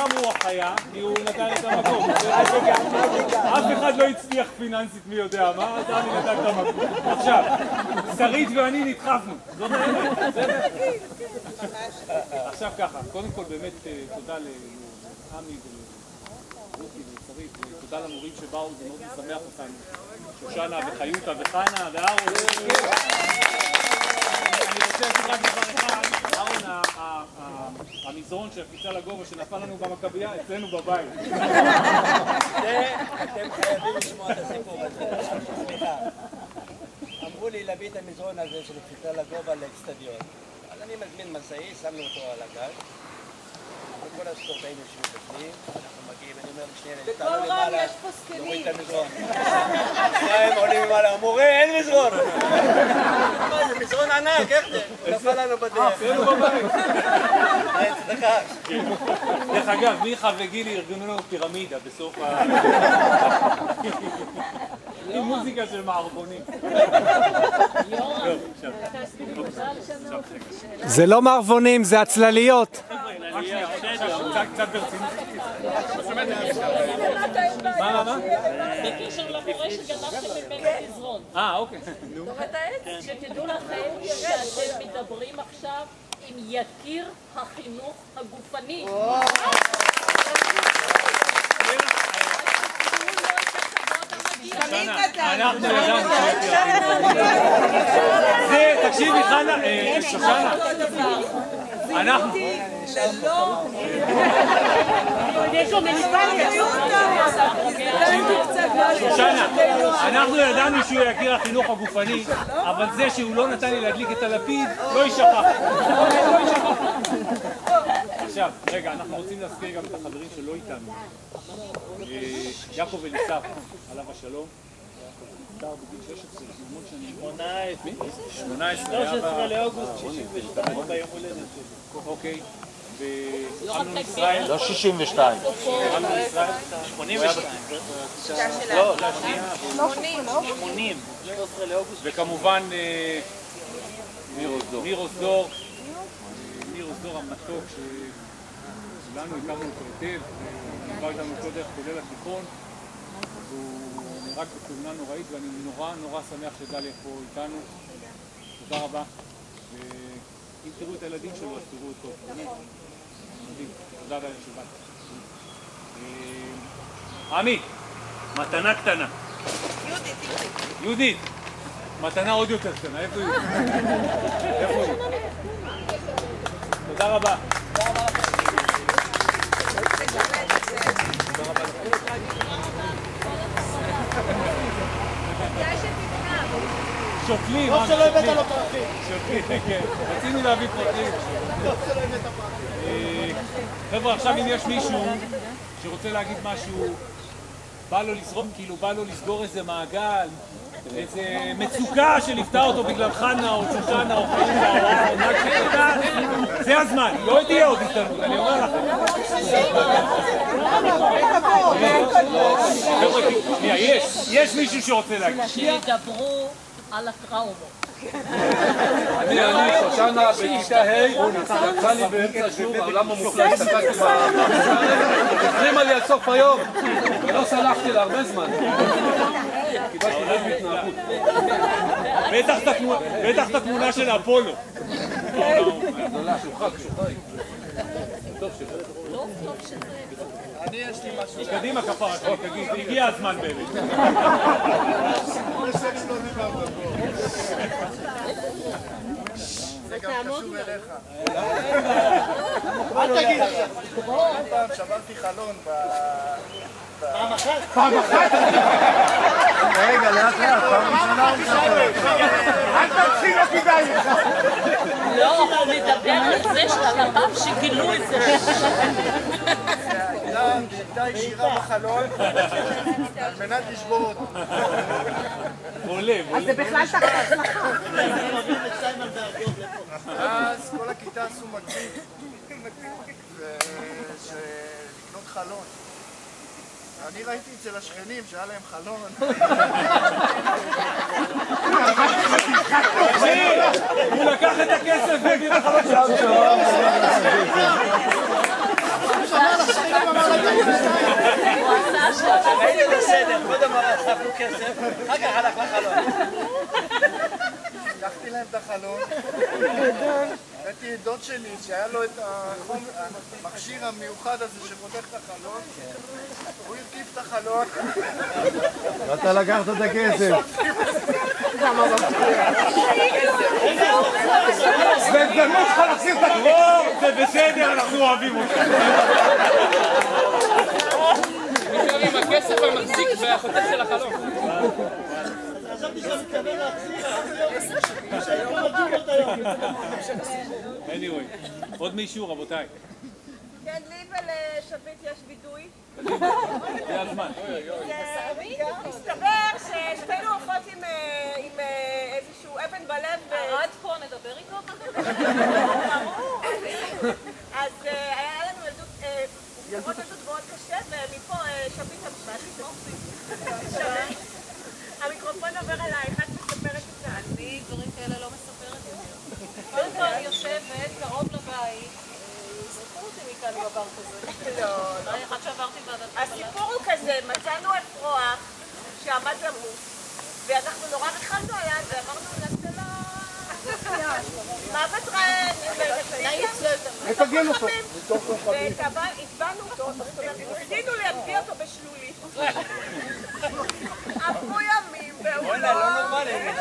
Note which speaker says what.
Speaker 1: כמה הוא החיה, כי הוא נתן את המקום. אף אחד לא הצליח פיננסית מי יודע מה, אז אני נתן את המקום. עכשיו, שרית ואני נדחפנו. זאת האמת, בסדר? עכשיו ככה, קודם כל באמת תודה לעמי ולרותי ושרית, ותודה למורים שבאו, זה מאוד משמח אותנו. שושנה וחיותה וחנה ואהרון. אני רוצה להגיד רק דבר אחד, אהרון, המזרון של הקפיצה לגובה שנפל לנו במכבייה, אצלנו בבית.
Speaker 2: אתם חייבים לשמוע את הסיפור הזה. סליחה. אמרו לי להביא את המזרון הזה של הקפיצה לגובה לאצטדיון. אז אני מזמין מסעי, שמנו אותו על הגג. וכל הספורטאים יושבים בפנים, אנחנו מגיעים, אני אומר לשנייה, תעלו למעלה, נוריד את המזרון. שניים עולים למעלה, מורה, אין מזרון! זה מזרון ענק, איך זה? נפל לנו בדרך.
Speaker 1: אצלנו בבית.
Speaker 2: צדקה.
Speaker 1: דרך אגב, מיכה וגילי ארגנו לנו פירמידה בסוף ה... עם מוזיקה של מערבונים.
Speaker 3: זה לא מערבונים, זה הצלליות.
Speaker 1: קצת ברצינות. מה?
Speaker 4: בקשר למורה שגנבתם ממנו מזרון.
Speaker 1: אוקיי.
Speaker 4: שתדעו לכם שאתם מדברים עכשיו עם יקיר החינוך הגופני.
Speaker 1: אנחנו ידענו זה, תקשיבי חנה, שושנה, אנחנו שושנה, אנחנו ידענו שהוא יקיר החינוך הגופני, אבל זה שהוא לא נתן לי להדליק את הלפיד לא יישכח. עכשיו, רגע, אנחנו רוצים להזכיר גם את החברים שלא איתנו. יעקב אליסף, עליו השלום. נפטר בגיל 16, המון שנים. 18. 13 לאוגוסט 62, ביום הולדת שלי. אוקיי. ואמנון ישראל.
Speaker 5: לא 62.
Speaker 1: אמנון ישראל.
Speaker 5: 82.
Speaker 1: לא,
Speaker 5: 80. 13 לאוגוסט.
Speaker 1: וכמובן ניר אוסדור. ניר אוסדור המתוק שכולנו הכרנו אותו היטב, וליווה איתנו אותו דרך כולל התיכון. והוא נהרג בתאונה נוראית, ואני נורא שמח שדליה פה איתנו. תודה רבה. ואם תראו את הילדים שלו, אז תראו אותו. באמת, מדהים. תודה דליה שבאת. עמי, מתנה קטנה. יהודית, מתנה עוד יותר קטנה. איפה יהודית? איפה יהודית? תודה רבה. שוקלים,
Speaker 5: טוב שלא הבאת לו פרחים.
Speaker 1: שוקלים, כן. רצינו להביא פרחים.
Speaker 5: טוב שלא הבאת פרחים.
Speaker 1: חבר'ה, עכשיו אם יש מישהו שרוצה להגיד משהו, בא לו לסגור איזה מעגל, איזה מצוקה שליוותה אותו בגלל חנה או שושנה או חיותה או מה שאתה, זה הזמן, לא תהיה עוד הזדמנות, אני אומר לכם. חבר'ה, יש מישהו שרוצה להגיד.
Speaker 4: שידברו על הטראומות.
Speaker 5: אני שושנה בכיתה ה' יצא לי באמצע השיעור, העולם המופלא, הסתכלתי החרימה לי עד סוף היום ולא סלחתי לה הרבה זמן. קיבלתי רב בהתנהגות.
Speaker 1: בטח את התמונה של אפולו.
Speaker 5: גדולה, שוחק. טוב שזה.
Speaker 2: אני יש לי משהו.
Speaker 1: קדימה כפרה, תגיד, הגיע הזמן באמת.
Speaker 2: זה גם קשור אליך.
Speaker 5: אל תגיד עכשיו.
Speaker 2: פעם שברתי חלון
Speaker 5: פעם אחת? רגע, לאט לאט, פעם ראשונה הוא מספר. אל תתחיל, לא כדאי לך.
Speaker 4: לא, הוא מדבר על זה שלפעם שגילו את זה.
Speaker 2: הייתה ישירה בחלון על מנת לשבור אותו.
Speaker 1: עולה.
Speaker 6: אז זה בכלל תחת הצלחה.
Speaker 2: אז כל הכיתה עשו מקביל לקנות חלון. אני ראיתי אצל השכנים שהיה להם חלון.
Speaker 1: הוא לקח את הכסף והביא לחלון שלנו.
Speaker 2: היינו בסדר, קודם אספנו כסף, אחר כך הלך לחלון.
Speaker 7: לקחתי להם את החלון, הבאתי את דוד שלי שהיה לו את המכשיר המיוחד הזה שפותח את החלון, הוא הרכיב את החלון.
Speaker 8: ואתה לקחת את הכסף.
Speaker 7: בהזדמנות שלך להחזיר את הדרור, זה בסדר, אנחנו אוהבים אותך.
Speaker 5: נשאר עם הכסף המחזיק והחוטף של החלום.
Speaker 1: anyway, עוד מישהו רבותיי?
Speaker 6: כן, לי ולשביט יש וידוי.
Speaker 1: זה הזמן.
Speaker 6: מסתבר ששתינו הולכות עם איזשהו אבן בלב.
Speaker 4: עד פה נדבר איתו?
Speaker 6: אז היה לנו ילדות מאוד קשה, ומפה שביט המיקרופון עובר אלייך, את מספרת את זה.
Speaker 4: אני דברים כאלה לא מספרת יותר. קודם כל אני יושבת קרוב לבית, זרקו אותי מכאן בבר כזה.
Speaker 6: לא.
Speaker 4: אחד שעברתי ועדת קבלה.
Speaker 6: הסיפור הוא כזה, מצאנו אפרוח שעמד למות, ואנחנו נורא ריחמנו עליו ואמרנו נעשה לו מוות רעב,
Speaker 7: נתגן אותו.
Speaker 6: והטבענו אותו, ניסינו להגביא אותו בשלולית. עברו ימים והוא
Speaker 2: לא נורמלי.